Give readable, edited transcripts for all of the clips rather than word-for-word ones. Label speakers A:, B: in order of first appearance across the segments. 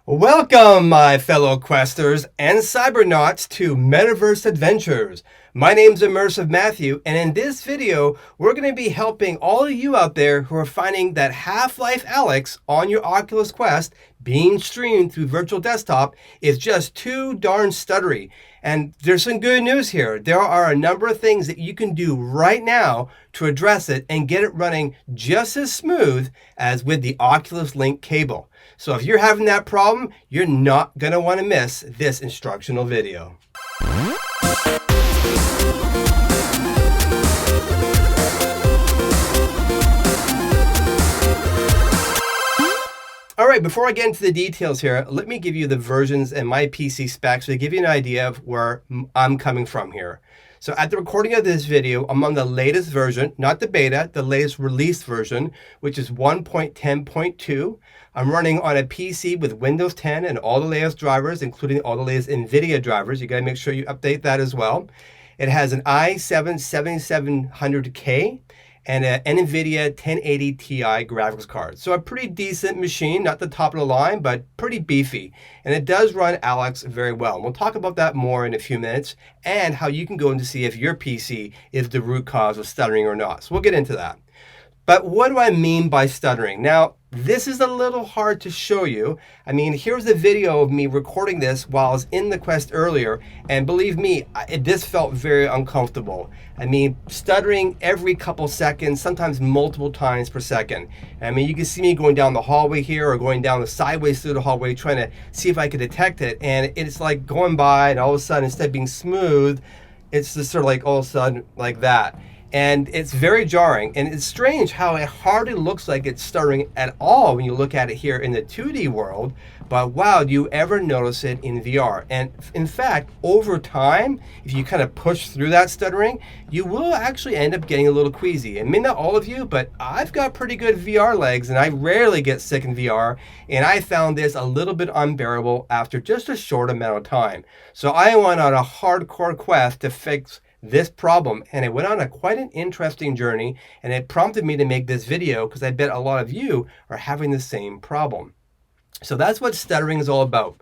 A: Welcome, my fellow questers and cybernauts, to Metaverse Adventures. My name's Immersive Matthew, and in this video, we're going to be helping all of you out there who are finding that Half-Life Alyx on your Oculus Quest being streamed through virtual desktop is just too darn stuttery. And there's some good news here. There are a number of things that you can do right now to address it and get it running just as smooth as with the Oculus Link cable. So if you're having that problem, you're not going to want to miss this instructional video. All right, before I get into the details here, let me give you the versions and my PC specs to give you an idea of where I'm coming from here. So at the recording of this video, I'm on the latest version, not the beta, the latest released version, which is 1.10.2. I'm running on a PC with Windows 10 and all the latest drivers, including all the latest NVIDIA drivers. You gotta make sure you update that as well. It has an i7-7700K and an NVIDIA 1080 Ti graphics card. So a pretty decent machine, not the top of the line, but pretty beefy. And it does run Alyx very well. And we'll talk about that more in a few minutes and how you can go in to see if your PC is the root cause of stuttering or not. So we'll get into that. But what do I mean by stuttering? Now, this is a little hard to show you. I mean, here's a video of me recording this while I was in the Quest earlier, and believe me, this felt very uncomfortable. I mean, stuttering every couple seconds, sometimes multiple times per second. I mean, you can see me going down the hallway here or going down the sideways through the hallway trying to see if I could detect it, and it's like going by and all of a sudden, instead of being smooth, it's just sort of like all of a sudden like that. And it's very jarring, and it's strange how it hardly looks like it's stuttering at all when you look at it here in the 2D world, but wow, do you ever notice it in VR? And in fact, over time, if you kind of push through that stuttering, you will actually end up getting a little queasy. And maybe not all of you, but I've got pretty good VR legs, and I rarely get sick in VR, and I found this a little bit unbearable after just a short amount of time. So I went on a hardcore quest to fix this problem, and it went on quite an interesting journey, and it prompted me to make this video because I bet a lot of you are having the same problem. So that's what stuttering is all about.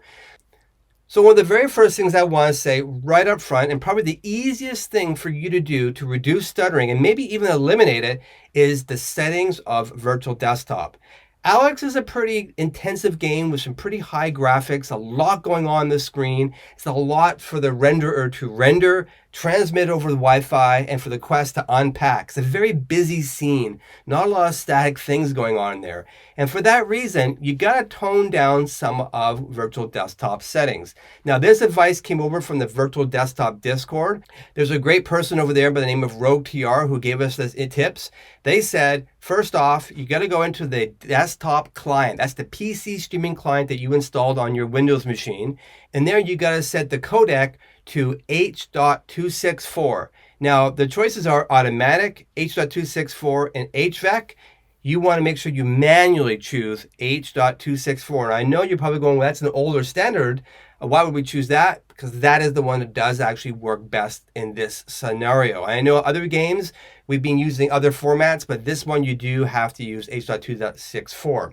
A: So one of the very first things I want to say right up front, and probably the easiest thing for you to do to reduce stuttering and maybe even eliminate it, is the settings of virtual desktop. Alyx is a pretty intensive game with some pretty high graphics, a lot going on the screen. It's a lot for the renderer to render, transmit over the Wi-Fi, and for the Quest to unpack. It's a very busy scene, not a lot of static things going on there. And for that reason, you gotta tone down some of virtual desktop settings. Now, this advice came over from the virtual desktop Discord. There's a great person over there by the name of RogueTR who gave us this tips. They said, first off, you gotta go into the desktop client. That's the PC streaming client that you installed on your Windows machine. And there you gotta set the codec to H.264. Now, the choices are automatic, H.264, and HVAC. You want to make sure you manually choose H.264. And I know you're probably going, well, that's an older standard. Why would we choose that? Because that is the one that does actually work best in this scenario. I know other games, we've been using other formats, but this one you do have to use H.264.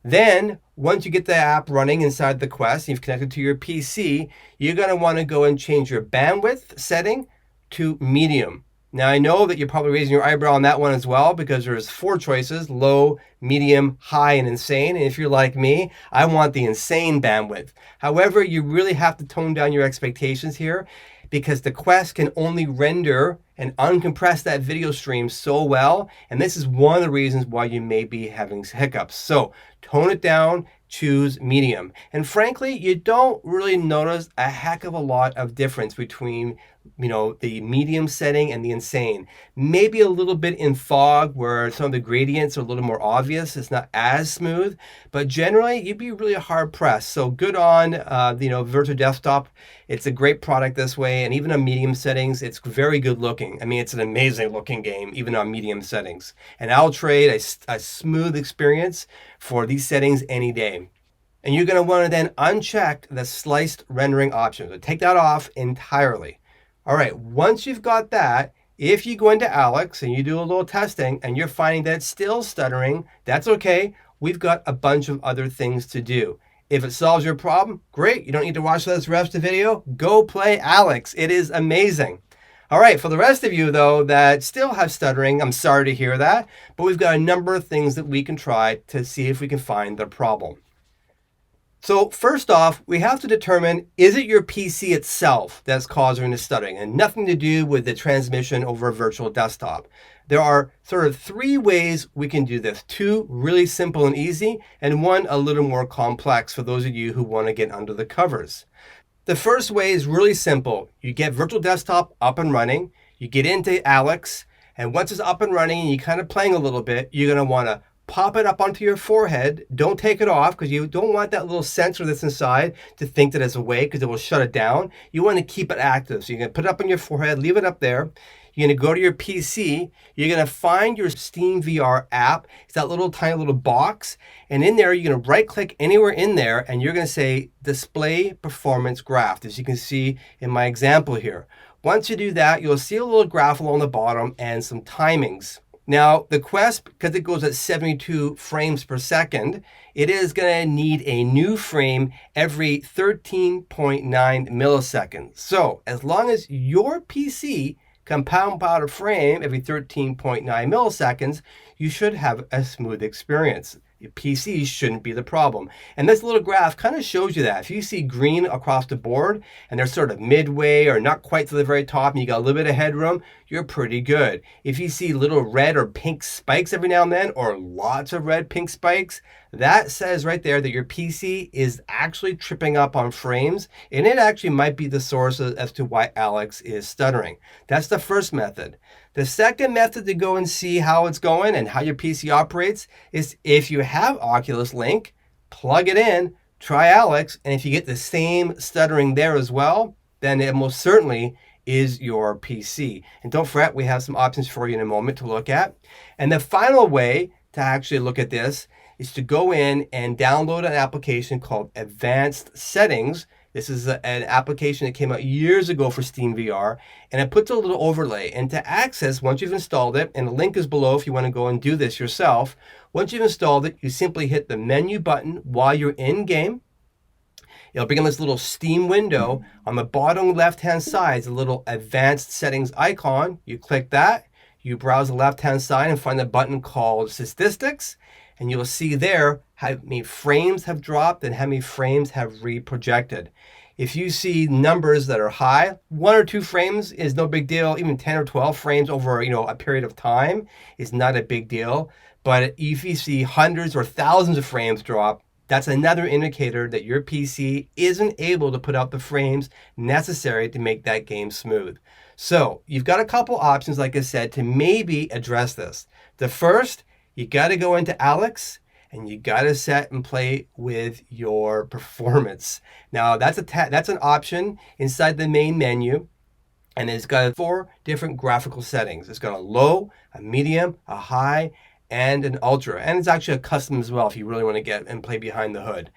A: Then, once you get the app running inside the Quest, you've connected to your PC, you're going to want to go and change your bandwidth setting to medium. Now, I know that you're probably raising your eyebrow on that one as well, because there's 4 choices: low, medium, high, and insane. And if you're like me, I want the insane bandwidth. However, you really have to tone down your expectations here, because the Quest can only render and uncompress that video stream so well. And this is one of the reasons why you may be having hiccups. So tone it down, choose medium. And frankly, you don't really notice a heck of a lot of difference between, the medium setting and the insane. Maybe a little bit in fog where some of the gradients are a little more obvious. It's not as smooth, but generally you'd be really hard pressed. So good on, virtual desktop. It's a great product this way. And even on medium settings, it's very good looking. I mean, it's an amazing looking game, even on medium settings. And I'll trade a smooth experience for these settings any day. And you're going to want to then uncheck the sliced rendering option. So take that off entirely. All right, once you've got that, if you go into Alyx and you do a little testing and you're finding that it's still stuttering, that's okay. We've got a bunch of other things to do. If it solves your problem, great. You don't need to watch this rest of the video. Go play Alyx. It is amazing. All right, for the rest of you, though, that still have stuttering, I'm sorry to hear that, but we've got a number of things that we can try to see if we can find the problem. So first off, we have to determine, is it your PC itself that's causing the stuttering and nothing to do with the transmission over a virtual desktop? There are sort of three ways we can do this. Two really simple and easy, and one a little more complex for those of you who want to get under the covers. The first way is really simple. You get virtual desktop up and running, you get into Alyx, and once it's up and running and you're kind of playing a little bit, you're going to want to pop it up onto your forehead. Don't take it off because you don't want that little sensor that's inside to think that it's awake because it will shut it down. You want to keep it active. So you're going to put it up on your forehead, leave it up there. You're going to go to your PC. You're going to find your Steam VR app. It's that little tiny little box. And in there, you're going to right click anywhere in there and you're going to say display performance graph, as you can see in my example here. Once you do that, you'll see a little graph along the bottom and some timings. Now, the Quest, because it goes at 72 frames per second, it is going to need a new frame every 13.9 milliseconds. So, as long as your PC can pump out a frame every 13.9 milliseconds, you should have a smooth experience. Your PC shouldn't be the problem. And this little graph kind of shows you that. If you see green across the board and they're sort of midway or not quite to the very top and you got a little bit of headroom, you're pretty good. If you see little red or pink spikes every now and then, or lots of red, pink spikes, that says right there that your PC is actually tripping up on frames, and it actually might be the source as to why Alyx is stuttering. That's the first method. The second method to go and see how it's going and how your PC operates is if you have Oculus Link, plug it in, try Alyx, and if you get the same stuttering there as well, then it most certainly is your PC. And don't fret, we have some options for you in a moment to look at. And the final way to actually look at this is to go in and download an application called Advanced Settings. This is an application that came out years ago for Steam VR, and it puts a little overlay. And to access, once you've installed it, and the link is below if you want to go and do this yourself, once you've installed it, you simply hit the menu button while you're in game. It'll bring in this little Steam window. On the bottom left-hand side is a little Advanced Settings icon. You click that, you browse the left-hand side and find the button called Statistics, and you'll see there how many frames have dropped and how many frames have reprojected. If you see numbers that are high, 1 or 2 frames is no big deal. Even 10 or 12 frames over a period of time is not a big deal. But if you see hundreds or thousands of frames drop, that's another indicator that your PC isn't able to put out the frames necessary to make that game smooth. So you've got a couple options, like I said, to maybe address this. The first, you got to go into Alyx and you got to set and play with your performance. Now that's an option inside the main menu, and it's got 4 different graphical settings. It's got a low, a medium, a high, and an ultra. And it's actually a custom as well if you really want to get and play behind the hood.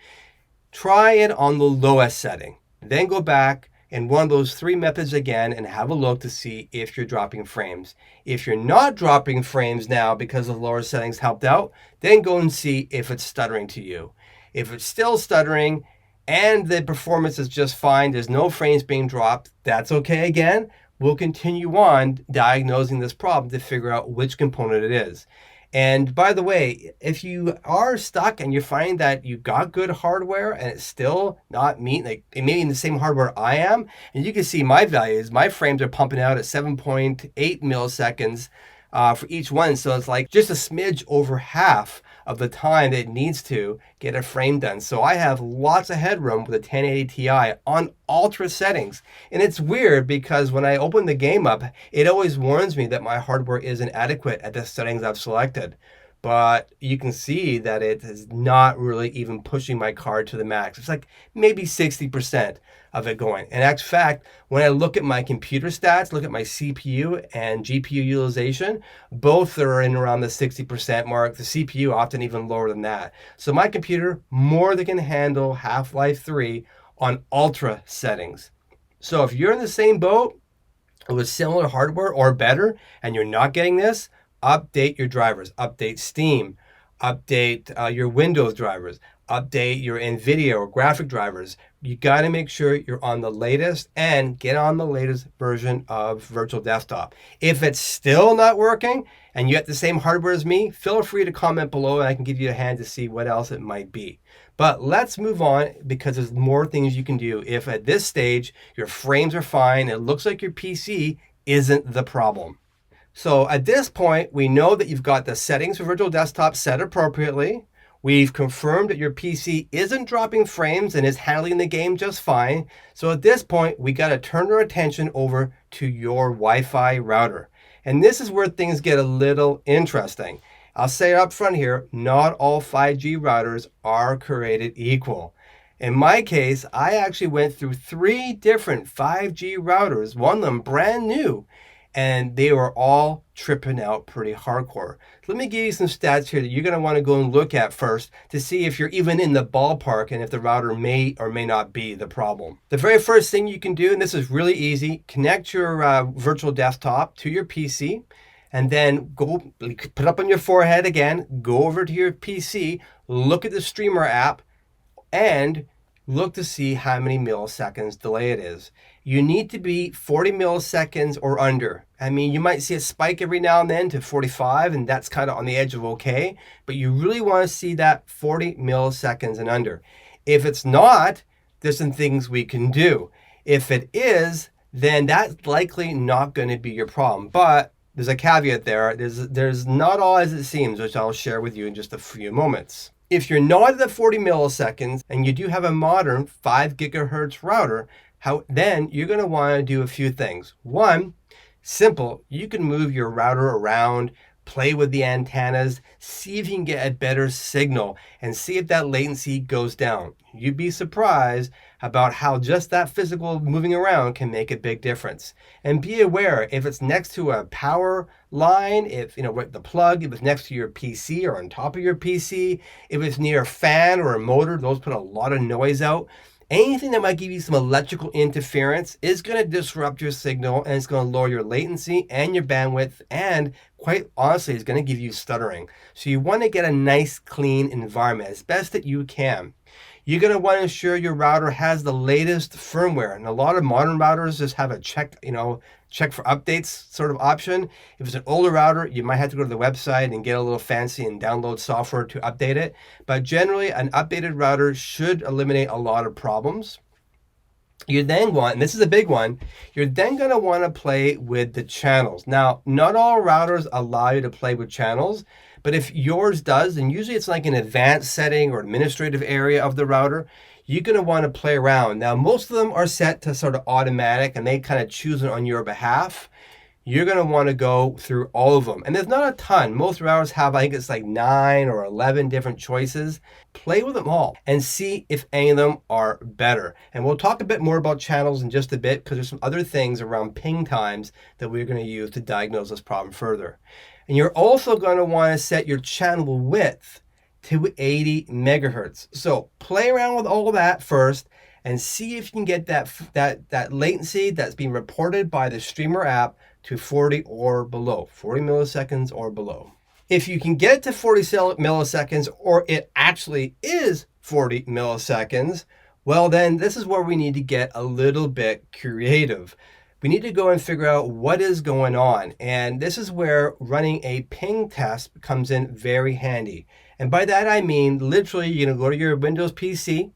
A: Try it on the lowest setting. Then go back and one of those 3 methods again and have a look to see if you're dropping frames. If you're not dropping frames now because the lower settings helped out, then go and see if it's stuttering to you. If it's still stuttering and the performance is just fine, there's no frames being dropped, that's okay again. We'll continue on diagnosing this problem to figure out which component it is. And by the way, if you are stuck and you find that you got good hardware and it's still not meeting, like it may be in the same hardware I am, and you can see my values, my frames are pumping out at 7.8 milliseconds for each one. So it's like just a smidge over half of the time it needs to get a frame done. So I have lots of headroom with a 1080 Ti on ultra settings. And it's weird because when I open the game up, it always warns me that my hardware isn't adequate at the settings I've selected. But you can see that it is not really even pushing my card to the max. It's like maybe 60% of it going. And in fact, when I look at my computer stats, look at my CPU and GPU utilization, both are in around the 60% mark. The CPU often even lower than that. So my computer more than can handle Half-Life 3 on ultra settings. So if you're in the same boat with similar hardware or better, and you're not getting this, update your drivers, update Steam, update your Windows drivers, update your NVIDIA or graphic drivers. You got to make sure you're on the latest and get on the latest version of Virtual Desktop. If it's still not working and you have the same hardware as me, feel free to comment below and I can give you a hand to see what else it might be. But let's move on because there's more things you can do if at this stage your frames are fine, it looks like your PC isn't the problem. So at this point, we know that you've got the settings for Virtual Desktop set appropriately. We've confirmed that your PC isn't dropping frames and is handling the game just fine. So at this point, we got to turn our attention over to your Wi-Fi router. And this is where things get a little interesting. I'll say up front here, not all 5G routers are created equal. In my case, I actually went through 3 different 5G routers, one of them brand new, and they were all tripping out pretty hardcore. So let me give you some stats here that you're going to want to go and look at first to see if you're even in the ballpark and if the router may or may not be the problem. The very first thing you can do, and this is really easy, connect your virtual desktop to your PC and then go put up on your forehead again, go over to your PC, look at the streamer app, and look to see how many milliseconds delay it is. You need to be 40 milliseconds or under. I mean, you might see a spike every now and then to 45, and that's kind of on the edge of okay, but you really want to see that 40 milliseconds and under. If it's not, there's some things we can do. If it is, then that's likely not going to be your problem. But there's a caveat there. There's not all as it seems, which I'll share with you in just a few moments. If you're not at the 40 milliseconds and you do have a modern 5 gigahertz router, then you're going to want to do a few things. One, simple, you can move your router around, play with the antennas, see if you can get a better signal and see if that latency goes down. You'd be surprised about how just that physical moving around can make a big difference. And be aware, if it's next to a power line, if the plug, if it's next to your PC or on top of your PC, if it's near a fan or a motor, those put a lot of noise out. Anything that might give you some electrical interference is going to disrupt your signal and it's going to lower your latency and your bandwidth, and quite honestly, it's going to give you stuttering. So you want to get a nice clean environment as best that you can. You're going to want to ensure your router has the latest firmware, and a lot of modern routers just have a check for updates sort of option. If it's an older router, you might have to go to the website and get a little fancy and download software to update it. But generally, an updated router should eliminate a lot of problems. You then want, and this is a big one, you're then going to want to play with the channels. Now, not all routers allow you to play with channels, but if yours does, and usually it's like an advanced setting or administrative area of the router, you're going to want to play around. Now, most of them are set to sort of automatic and they kind of choose it on your behalf. You're going to want to go through all of them. And there's not a ton. Most routers have, I think it's like 9 or 11 different choices. Play with them all and see if any of them are better. And we'll talk a bit more about channels in just a bit because there's some other things around ping times that we're going to use to diagnose this problem further. And you're also going to want to set your channel width to 80 megahertz. So play around with all of that first and see if you can get that latency that's being reported by the streamer app to 40 or below, 40 milliseconds or below. If you can get it to 40 milliseconds, or it actually is 40 milliseconds, well then this is where we need to get a little bit creative. We need to go and figure out what is going on. And this is where running a ping test comes in very handy. And by that I mean, literally, you're going to go to your Windows PC,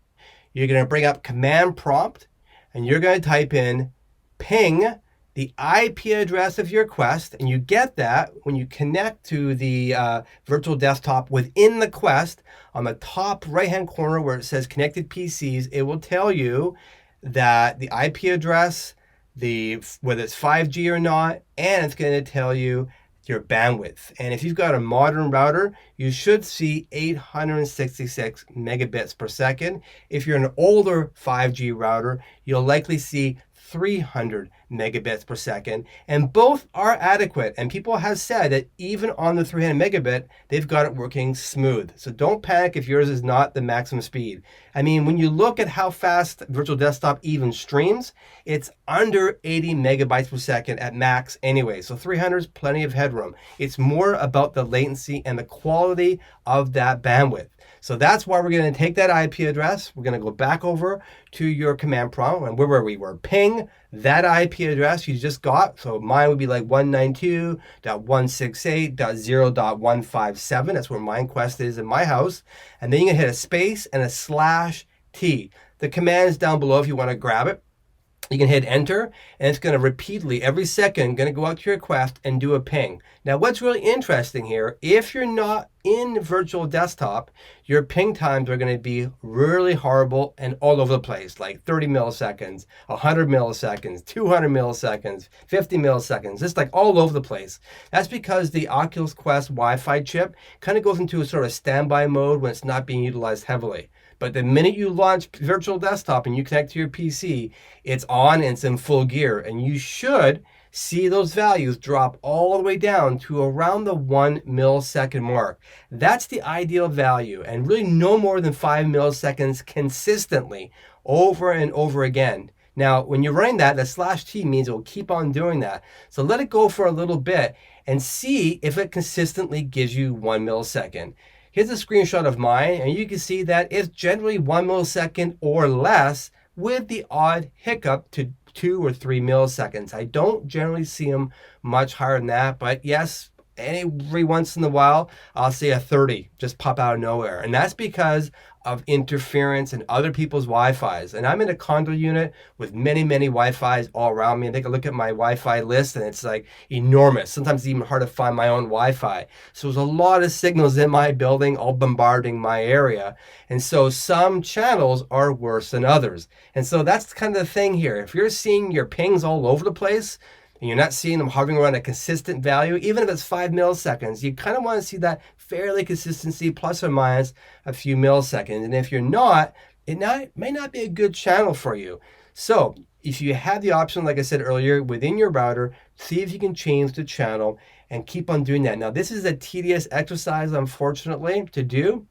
A: you're going to bring up command prompt, and you're going to type in ping the IP address of your Quest, and you get that when you connect to the virtual desktop within the Quest. On the top right-hand corner where it says connected PCs, it will tell you that the IP address, whether it's 5G or not, and it's going to tell you your bandwidth. And if you've got a modern router, you should see 866 megabits per second. If you're an older 5G router, you'll likely see 300 megabits per second, and both are adequate. And people have said that even on the 300 megabit, they've got it working smooth. So don't panic if yours is not the maximum speed. I mean, when you look at how fast Virtual Desktop even streams, it's under 80 megabytes per second at max anyway. So 300 is plenty of headroom. It's more about the latency and the quality of that bandwidth. So that's why we're going to take that IP address. We're going to go back over to your command prompt. And where were we? We're ping that IP address you just got. So mine would be like 192.168.0.157. That's where MineQuest is in my house. And then you can hit a space and a /T. The command is down below if you want to grab it. You can hit enter, and it's going to repeatedly, every second, going to go out to your Quest and do a ping. Now, what's really interesting here, if you're not in Virtual Desktop, your ping times are going to be really horrible and all over the place, like 30 milliseconds, 100 milliseconds, 200 milliseconds, 50 milliseconds, just like all over the place. That's because the Oculus Quest Wi-Fi chip kind of goes into a sort of standby mode when it's not being utilized heavily. But the minute you launch Virtual Desktop and you connect to your PC, it's on and it's in full gear. And you should see those values drop all the way down to around the 1 millisecond mark. That's the ideal value, and really no more than 5 milliseconds consistently over and over again. Now, when you're running that, the /T means it will keep on doing that. So let it go for a little bit and see if it consistently gives you 1 millisecond. Here's a screenshot of mine, and you can see that it's generally 1 millisecond or less with the odd hiccup to 2 or 3 milliseconds. I don't generally see them much higher than that, but yes, every once in a while, I'll see a 30 just pop out of nowhere. And that's because of interference and other people's Wi-Fis. And I'm in a condo unit with many, many Wi-Fis all around me. And take a look at my Wi-Fi list, and it's like enormous. Sometimes it's even hard to find my own Wi-Fi. So there's a lot of signals in my building all bombarding my area. And so some channels are worse than others. And so that's kind of the thing here. If you're seeing your pings all over the place, and you're not seeing them hovering around a consistent value, even if it's 5 milliseconds, you kind of want to see that fairly consistency plus or minus a few milliseconds. And if you're not, it may not be a good channel for you. So if you have the option, like I said earlier, within your router, see if you can change the channel and keep on doing that. Now, this is a tedious exercise, unfortunately, to do,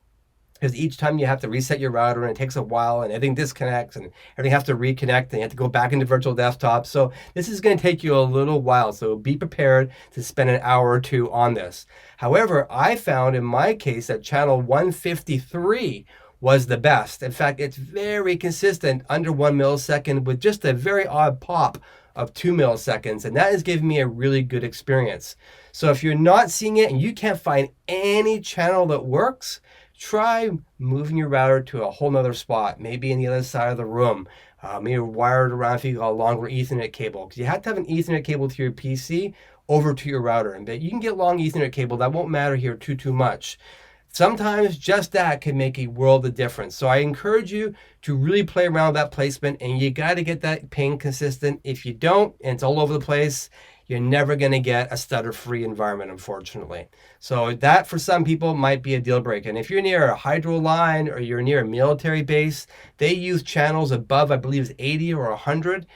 A: because each time you have to reset your router and it takes a while and everything disconnects and everything has to reconnect and you have to go back into Virtual Desktop. So this is going to take you a little while. So be prepared to spend an hour or two on this. However, I found in my case that channel 153 was the best. In fact, it's very consistent under 1 millisecond with just a very odd pop of 2 milliseconds. And that has given me a really good experience. So if you're not seeing it and you can't find any channel that works, try moving your router to a whole nother spot, maybe in the other side of the room. Maybe wire it around if you got a longer Ethernet cable, because you have to have an Ethernet cable to your PC over to your router. And you can get long Ethernet cable, that won't matter here too much. Sometimes just that can make a world of difference. So I encourage you to really play around with that placement, and you got to get that ping consistent. If you don't, and it's all over the place, you're never going to get a stutter-free environment, unfortunately. So that, for some people, might be a deal breaker. And if you're near a hydro line or you're near a military base, they use channels above, I believe, it's 80 or 100.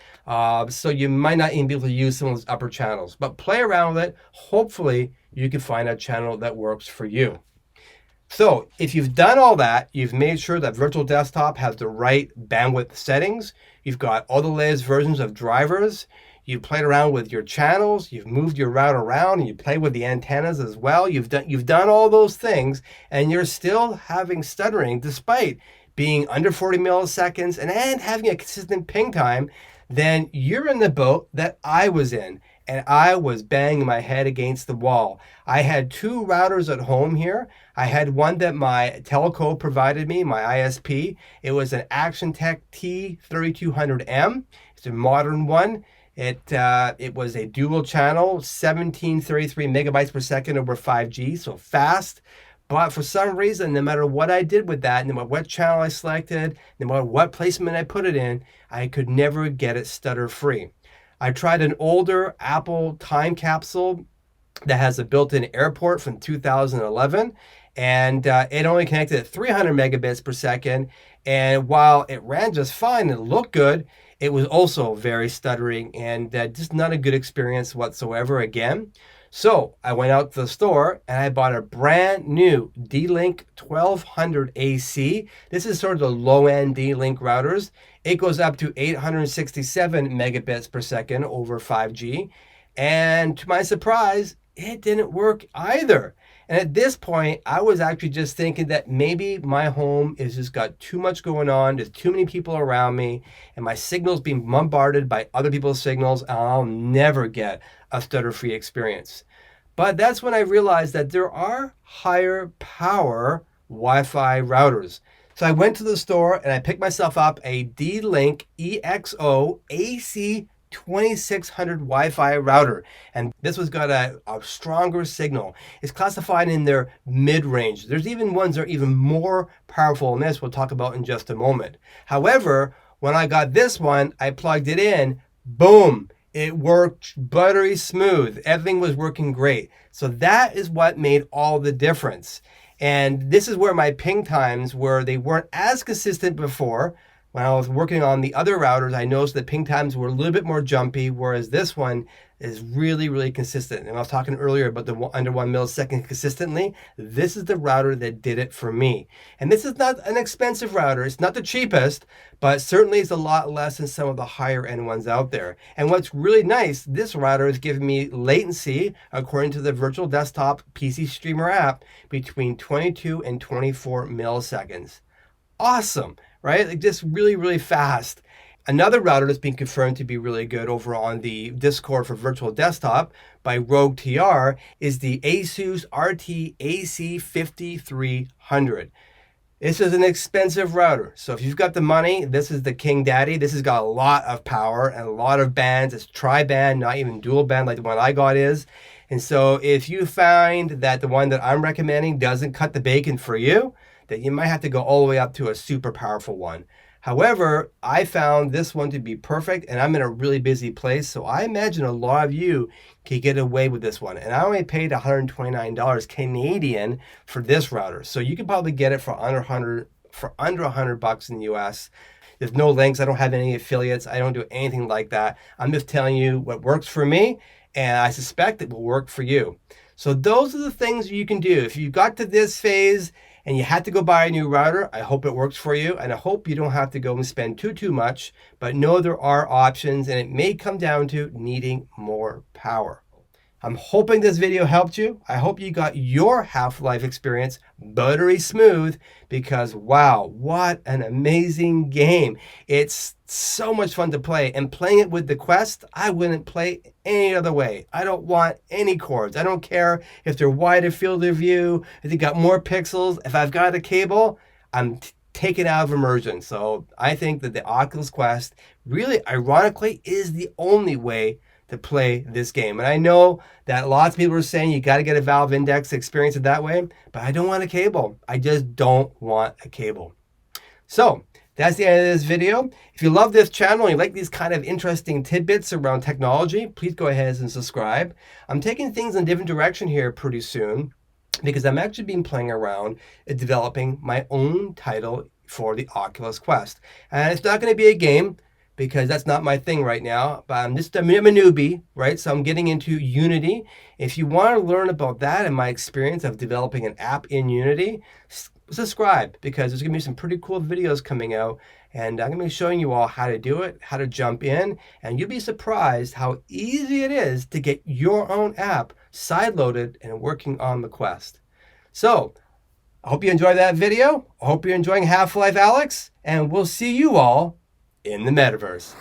A: So you might not even be able to use some of those upper channels. But play around with it. Hopefully, you can find a channel that works for you. So if you've done all that, you've made sure that Virtual Desktop has the right bandwidth settings. You've got all the latest versions of drivers. You've played around with your channels, you've moved your router around, and you play with the antennas as well. You've done all those things, and you're still having stuttering despite being under 40 milliseconds and having a consistent ping time. Then you're in the boat that I was in, and I was banging my head against the wall. I had 2 routers at home here. I had one that my telco provided me, my ISP. It was an Action Tech T3200M. It's a modern one. It was a dual channel, 1733 megabytes per second over 5G, so fast. But for some reason, no matter what I did with that, no matter what channel I selected, no matter what placement I put it in, I could never get it stutter free. I tried an older Apple time capsule that has a built-in airport from 2011, and it only connected at 300 megabits per second. And while it ran just fine and looked good, It was also very stuttering and just not a good experience whatsoever again. So I went out to the store and I bought a brand new D-Link 1200 AC. This is sort of the low-end D-Link routers. It goes up to 867 megabits per second over 5G. And to my surprise, it didn't work either. And at this point, I was actually just thinking that maybe my home is just got too much going on. There's too many people around me, and my signal's being bombarded by other people's signals, and I'll never get a stutter-free experience. But that's when I realized that there are higher power Wi-Fi routers. So I went to the store and I picked myself up a D-Link EXO AC 2600 Wi-Fi router, and this one's got a stronger signal. It's classified in their mid-range. There's even ones that are even more powerful than this, we'll talk about in just a moment. However, when I got this one, I plugged it in, boom, it worked buttery smooth. Everything was working great. So that is what made all the difference. And this is where my ping times were, they weren't as consistent before. When I was working on the other routers, I noticed that ping times were a little bit more jumpy, whereas this one is really, really consistent. And I was talking earlier about the under 1 millisecond consistently. This is the router that did it for me. And this is not an expensive router. It's not the cheapest, but certainly it's a lot less than some of the higher end ones out there. And what's really nice, this router is giving me latency, according to the virtual desktop PC streamer app, between 22 and 24 milliseconds. Awesome, right? Like just really, really fast. Another router that's been confirmed to be really good over on the Discord for virtual desktop by Rogue TR is the Asus RT AC5300. This is an expensive router. So if you've got the money, this is the King Daddy. This has got a lot of power and a lot of bands. It's tri-band, not even dual band like the one I got is. And so if you find that the one that I'm recommending doesn't cut the bacon for you, that you might have to go all the way up to a super powerful one. However, I found this one to be perfect, and I'm in a really busy place, so I imagine a lot of you can get away with this one. And I only paid $129 Canadian for this router, so you can probably get it for under 100 bucks in the US. There's no links. I don't have any affiliates. I don't do anything like that. I'm just telling you what works for me, and I suspect it will work for you. So those are the things you can do. If you got to this phase and you had to go buy a new router, I hope it works for you, and I hope you don't have to go and spend too much, but know there are options, and it may come down to needing more power. I'm hoping this video helped you. I hope you got your Half-Life experience buttery smooth, because wow, what an amazing game. It's so much fun to play, and playing it with the Quest, I wouldn't play any other way. I don't want any cords. I don't care if they're wider field of view, if they got more pixels. If I've got a cable, I'm taken out of immersion. So I think that the Oculus Quest really, ironically, is the only way to play this game. And I know that lots of people are saying you got to get a Valve Index to experience it that way, but I don't want a cable. I just don't want a cable. So that's the end of this video. If you love this channel and you like these kind of interesting tidbits around technology, please go ahead and subscribe. I'm taking things in a different direction here pretty soon, because I'm actually been playing around at developing my own title for the Oculus Quest. And it's not going to be a game, because that's not my thing right now, but I'm a newbie, right? So I'm getting into Unity. If you want to learn about that and my experience of developing an app in Unity, subscribe, because there's gonna be some pretty cool videos coming out, and I'm gonna be showing you all how to do it, how to jump in, and you'll be surprised how easy it is to get your own app sideloaded and working on the Quest. So I hope you enjoyed that video. I hope you're enjoying Half-Life Alyx, and we'll see you all in the Metaverse.